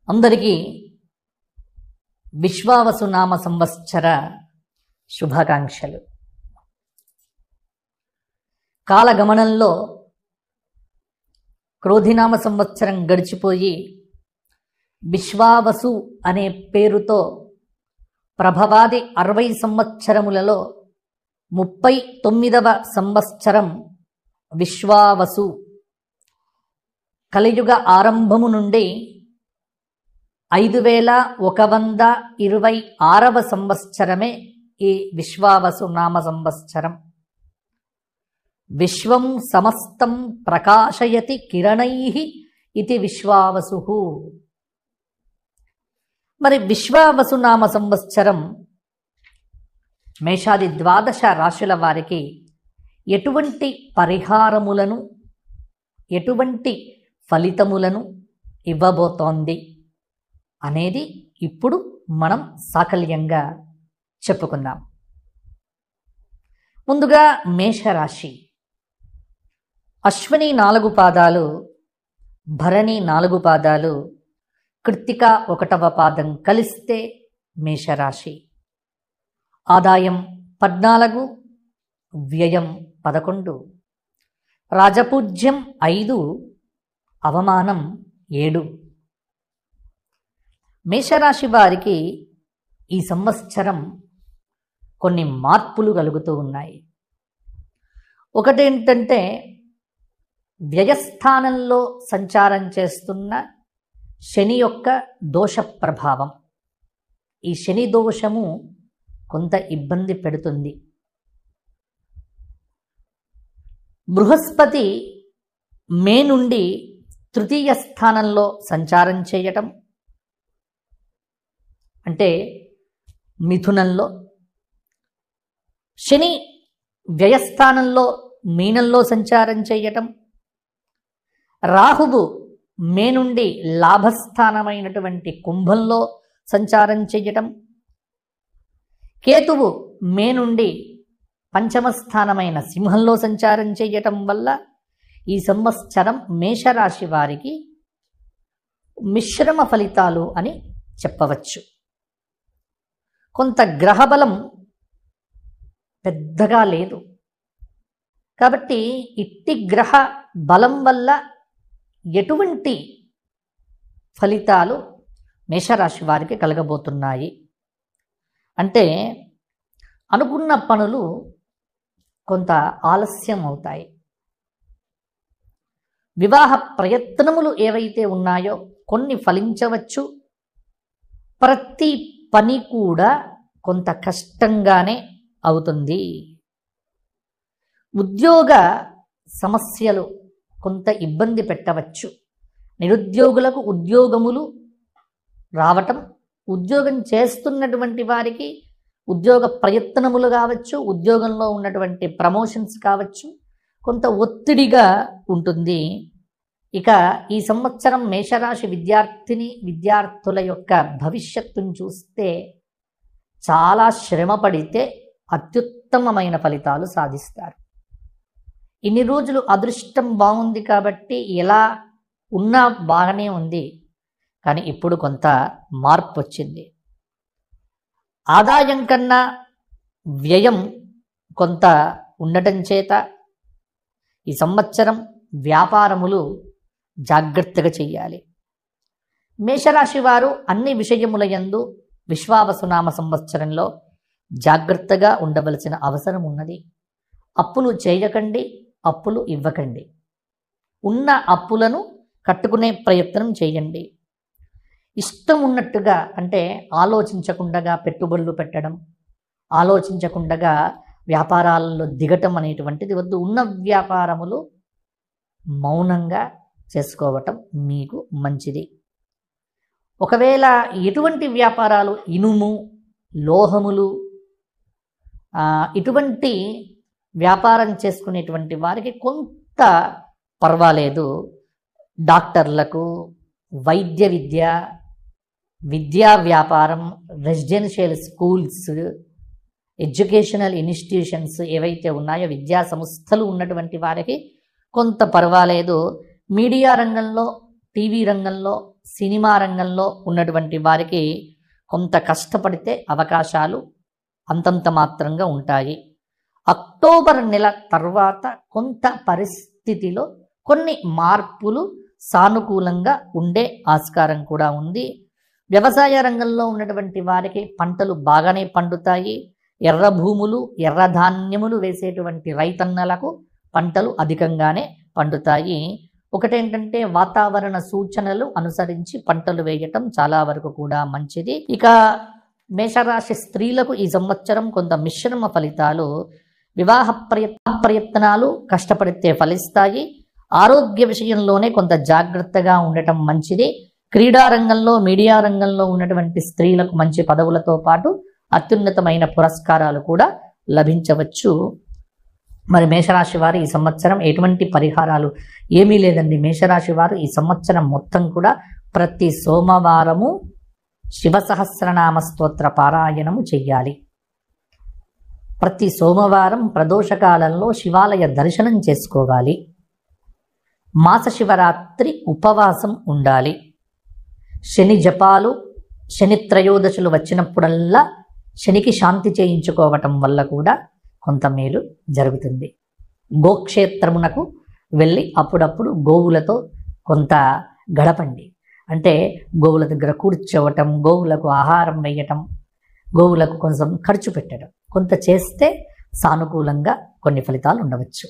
అందరికీ విశ్వావసునామ సంవత్సర శుభాకాంక్షలు. కాలగమనంలో క్రోధినామ సంవత్సరం గడిచిపోయి విశ్వావసు అనే పేరుతో ప్రభవాది 60 సంవత్సరములలో 39వ సంవత్సరం విశ్వావసు. కలియుగ ఆరంభము నుండి 5126వ సంవత్సరమే ఈ విశ్వావసు నామ సంవత్సరం. విశ్వం సమస్తం ప్రకాశయతి కిరణైః ఇది విశ్వావసు. మరి విశ్వావసు నామ సంవత్సరం మేషాది 12 రాశుల వారికి ఎటువంటి పరిహారములను, ఎటువంటి ఫలితములను ఇవ్వబోతోంది అనేది ఇప్పుడు మనం సాకల్యంగా చెప్పుకుందాం. ముందుగా మేషరాశి. అశ్విని 4 పాదాలు, భరణి 4 పాదాలు, కృత్తిక 1వ పాదం కలిస్తే మేషరాశి. ఆదాయం 14, వ్యయం 11, రాజపూజ్యం 5, అవమానం 7. మేషరాశి వారికి ఈ సంవత్సరం కొన్ని మార్పులు కలుగుతూ ఉన్నాయి. ఒకటేంటంటే వ్యయస్థానంలో సంచారం చేస్తున్న శని యొక్క దోష ప్రభావం. ఈ శని దోషము కొంత ఇబ్బంది పెడుతుంది. బృహస్పతి మే నుండి 3వ స్థానంలో సంచారం చేయటం, అంటే మిథునంలో, శని వ్యయస్థానంలో మీనంలో సంచారం చేయటం, రాహువు మే నుండి లాభస్థానమైనటువంటి కుంభంలో సంచారం చేయటం, కేతువు మే నుండి పంచమ స్థానమైన సింహంలో సంచారం చేయటం వల్ల ఈ సంవత్సరం మేషరాశి వారికి మిశ్రమ ఫలితాలు అని చెప్పవచ్చు. కొంత గ్రహబలం పెద్దగా లేదు కాబట్టి ఇట్టి గ్రహ బలం వల్ల ఎటువంటి ఫలితాలు మేషరాశి వారికి కలగబోతున్నాయి అంటే, అనుకున్న పనులు కొంత ఆలస్యం అవుతాయి. వివాహ ప్రయత్నములు ఏవైతే ఉన్నాయో కొన్ని ఫలించవచ్చు. ప్రతి పని కూడా కొంత కష్టంగానే అవుతుంది. ఉద్యోగ సమస్యలు కొంత ఇబ్బంది పెట్టవచ్చు. నిరుద్యోగులకు ఉద్యోగములు రావటం, ఉద్యోగం చేస్తున్నటువంటి వారికి ఉద్యోగ ప్రయత్నములు కావచ్చు, ఉద్యోగంలో ఉన్నటువంటి ప్రమోషన్స్ కావచ్చు, కొంత ఒత్తిడిగా ఉంటుంది. ఇక ఈ సంవత్సరం మేషరాశి విద్యార్థుల యొక్క భవిష్యత్తును చూస్తే చాలా శ్రమ పడితే అత్యుత్తమమైన ఫలితాలు సాధిస్తారు. ఇన్ని రోజులు అదృష్టం బాగుంది కాబట్టి ఎలా ఉన్నా బాగానే ఉంది, కానీ ఇప్పుడు కొంత మార్పు వచ్చింది. ఆదాయం కన్నా వ్యయం కొంత ఉండటం చేత ఈ సంవత్సరం వ్యాపారములు జాగ్రత్తగా చేయాలి. మేషరాశి వారు అన్ని విషయముల యందు విశ్వావసునామ సంవత్సరంలో జాగ్రత్తగా ఉండవలసిన అవసరం ఉన్నది. అప్పులు చేయకండి, అప్పులు ఇవ్వకండి. ఉన్న అప్పులను కట్టుకునే ప్రయత్నం చేయండి. ఇష్టం ఉన్నట్టుగా, అంటే ఆలోచించకుండా పెట్టుబడులు పెట్టడం, ఆలోచించకుండా వ్యాపారాలలో దిగటం అనేటువంటిది వద్దు. ఉన్న వ్యాపారములు మౌనంగా చేసుకోవటం మీకు మంచిది. ఒకవేళ ఎటువంటి వ్యాపారాలు, ఇనుము, లోహములు, ఇటువంటి వ్యాపారం చేసుకునేటువంటి వారికి కొంత పర్వాలేదు. డాక్టర్లకు, వైద్య విద్యా వ్యాపారం, రెసిడెన్షియల్ స్కూల్స్, ఎడ్యుకేషనల్ ఇన్స్టిట్యూషన్స్ ఏవైతే ఉన్నాయో విద్యా సంస్థలు ఉన్నటువంటి వారికి కొంత పర్వాలేదు. మీడియా రంగంలో, టీవీ రంగంలో సినిమా రంగంలో ఉన్నటువంటి వారికి కొంత కష్టపడితే అవకాశాలు అంతంత మాత్రంగా ఉంటాయి. అక్టోబర్ నెల తర్వాత కొంత పరిస్థితిలో కొన్ని మార్పులు సానుకూలంగా ఉండే ఆస్కారం కూడా ఉంది. వ్యవసాయ రంగంలో ఉన్నటువంటి వారికి పంటలు బాగానే పండుతాయి. ఎర్ర భూములు, ఎర్ర ధాన్యములు వేసేటువంటి రైతన్నలకు పంటలు అధికంగానే పండుతాయి. ఒకటేంటంటే వాతావరణ సూచనలు అనుసరించి పంటలు వేయటం చాలా వరకు కూడా మంచిది. ఇక మేషరాశి స్త్రీలకు ఈ సంవత్సరం కొంత మిశ్రమ ఫలితాలు. వివాహ ప్రయత్నాలు కష్టపడితే ఫలిస్తాయి. ఆరోగ్య విషయంలోనే కొంత జాగ్రత్తగా ఉండటం మంచిది. క్రీడా రంగంలో, మీడియా రంగంలో ఉన్నటువంటి స్త్రీలకు మంచి పదవులతో పాటు అత్యున్నతమైన పురస్కారాలు కూడా లభించవచ్చు. మరి మేషరాశి వారు ఈ సంవత్సరం ఎటువంటి పరిహారాలు ఏమీ లేదండి. మేషరాశి వారు ఈ సంవత్సరం మొత్తం కూడా ప్రతి సోమవారము శివ సహస్రనామ స్తోత్ర పారాయణము చెయ్యాలి. ప్రతి సోమవారం ప్రదోషకాలంలో శివాలయ దర్శనం చేసుకోవాలి. మాస శివరాత్రి ఉపవాసం ఉండాలి. శని జపాలు, శని త్రయోదశులు వచ్చినప్పుడల్లా శనికి శాంతి చేయించుకోవటం వల్ల కూడా కొంత మేలు జరుగుతుంది. గోక్షేత్రమునకు వెళ్ళి అప్పుడప్పుడు గోవులతో కొంత గడపండి. అంటే గోవుల దగ్గర కూర్చోవటం, గోవులకు ఆహారం వేయటం, గోవులకు కొంచెం ఖర్చు పెట్టడం కొంత చేస్తే సానుకూలంగా కొన్ని ఫలితాలు ఉండవచ్చు.